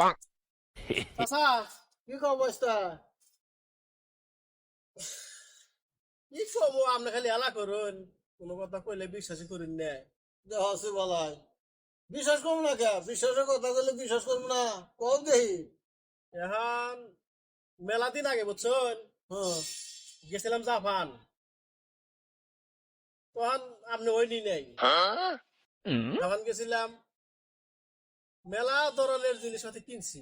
চাচা কি অবস্থা? কি কব, আপনি খালি হেলা করুন, কোনো কথা কইলে বিশ্বাসই করেন না। হসি বলাই বিশ্বাস করবো না কে? বিশ্বাসের কথা বলে বিশ্বাস করবো না? কম দেহি এখন মেলা দিন আগে বুঝছেন, গেছিলাম জাপান। তখন আপনি ওই নি নাই, জাপান গেছিলাম, মেলা ধরনের জিনিসপাতি কিনছি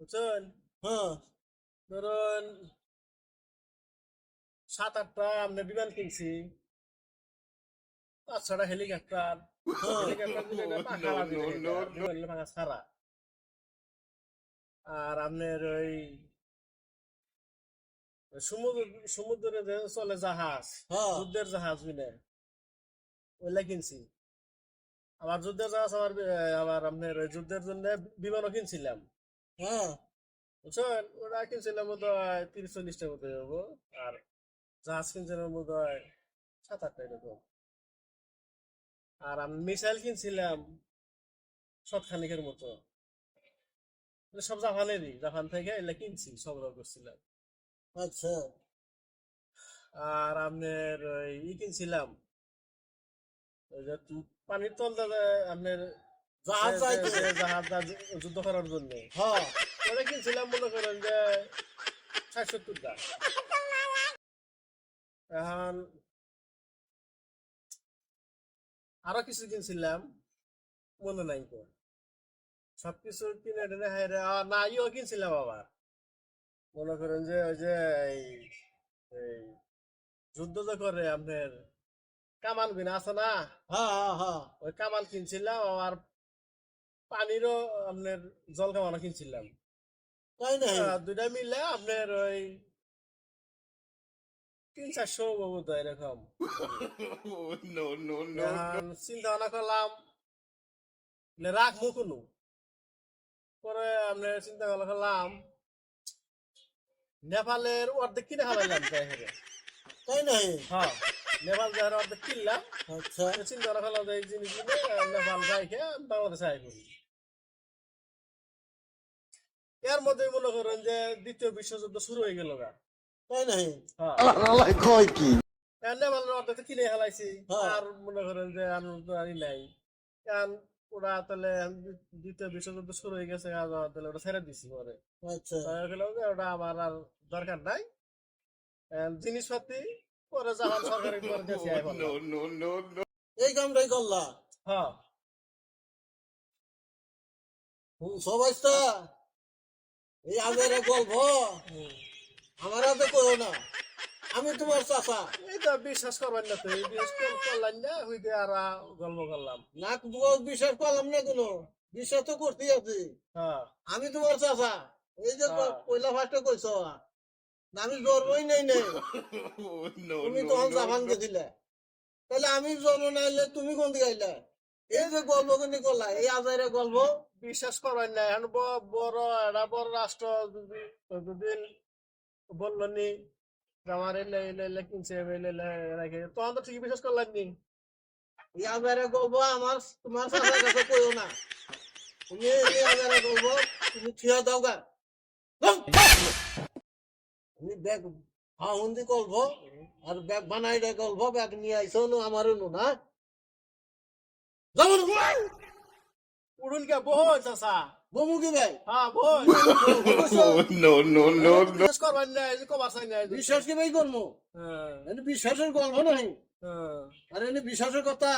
বুঝছেন। ধরুন 7-8টা আপনি বিমান কিনছি, 5-6টা হেলিকপ্টার। হেলিকপ্টার যেটা পাখা লাগে বিমানের পাখা ছাড়া। আর আপনার ওই সমুদ্র সমুদ্রে যে চলে জাহাজ, যুদ্ধের জাহাজ মিলে ওইলা কিনছি। আবার যুদ্ধের জাহাজ আবার আপনার ওই যুদ্ধের জন্য বিমানও কিনছিলাম। বুঝছেন, ওরা কিনছিলাম বোধ হয় 30-40টা মতো হবো। আর জাহাজ কিনছিলাম বোধ হয় 7-8টা এরকম। আর আমি মিসাইল কিনছিলাম সবখানিকের মতো। সব জাপানেরই, জাপান থেকে এগুলা কিনছি, সংগ্রহ করছিলাম। আচ্ছা। আর আপনার ই কিনছিলাম, ওই যে পানির তলটা আপনার জাহাজ জাহাজ যুদ্ধ করার জন্য। ওটা কিনছিলাম মনে করেন যে 60-70টা। এখন আরো কিছু কিনছিলাম, মনে নাই তো। সবকিছু কিনে টেনে হাইরে না ইও কিনছিলাম আবার, মনে করেন যে ওই যে এই যুদ্ধ যে করে আপনার কামান বিনা আছে না, ওই কামান কিনছিলাম। আর পানিরও আপনার জল কামানো কিনছিলাম। তাই না? দুইটা মিলে আপনার ওই 300-400 বোধ হয় এরকম। চিন্তা ভাবনা করলাম রাখবো কোনো, পরে আপনার চিন্তা ভাবনা করলাম নেপালের অর্ধেক কিনে ফেলাইলাম যাই হেরে। তাই নাই? নেপাল যাওয়ার অর্ধেক কিনলাম। আচ্ছা, চিন্তা ভাবনা করলাম এই জিনিসগুলো নেপাল যাইকে বাংলাদেশে আই করি। এর মধ্যে মনে করেন যে দ্বিতীয় বিশ্বযুদ্ধ শুরু হয়ে গেল গা। তাই নাই? কয় কি নেপালের অর্ধেক কিনে ফেলাইছি। আর মনে করেন যে আমি নাই, কারণ ওরা তাহলে দ্বিতীয় বিশ্বযুদ্ধ শুরু হয়ে গেছে, তাহলে ওটা ছেড়ে দিছি পরে। আচ্ছা, ওটা আমার আর দরকার নাই। জিনিসপাতি পরে জাপান সরকারের পরে গেছি। এই কামটাই করলা? হ্যাঁ। সবাই এই আগের গল্প আমার হাতে করো না, আমি তোমার চাচা। এই তো বিশ্বাস করবেন না, তো এই বিশ্বাস করলাম না, হইতে আর গল্প করলাম না। বিশ্বাস করলাম না, কোনো বিশ্বাস তো করতেই আছি। আমি তোমার চাচা, এই যে পয়লা ফার্স্টে কইছ আমি জন্মই নেই নেই, তুমি তখন জাপান গেছিলে, তাহলে আমি জন্ম নাইলে তুমি কোন দিকে আইলে? এই যে গল্প কিন্তু করলা, এই আজারে গল্প বিশ্বাস করবেন না। এখন বড় একটা বড় রাষ্ট্র দুদিন বললো নি আমার এলে এলে এলে কিনছে এলে রেখে, তখন তো ঠিকই বিশ্বাস করলাম নি। এই আজারে গল্প আমার তোমার চাচার কাছে কইও না। তুমি এই আজারে গল্প তুমি থিয়া দাও গা। তুমি ব্যাগ হাউন্দি গল্প আর ব্যাগ বানাই দেয় গল্প, ব্যাগ নিয়ে আইসো আমারও নো না। উড়ুন কে বই চাচা বমু কি ভাই? বই বিশ্বাস করবেন না, এই যে কবার চাই না, বিশ্বাস কি ভাই করবো? বিশ্বাসের গল্প নাই। আরে বিশ্বাসের কথা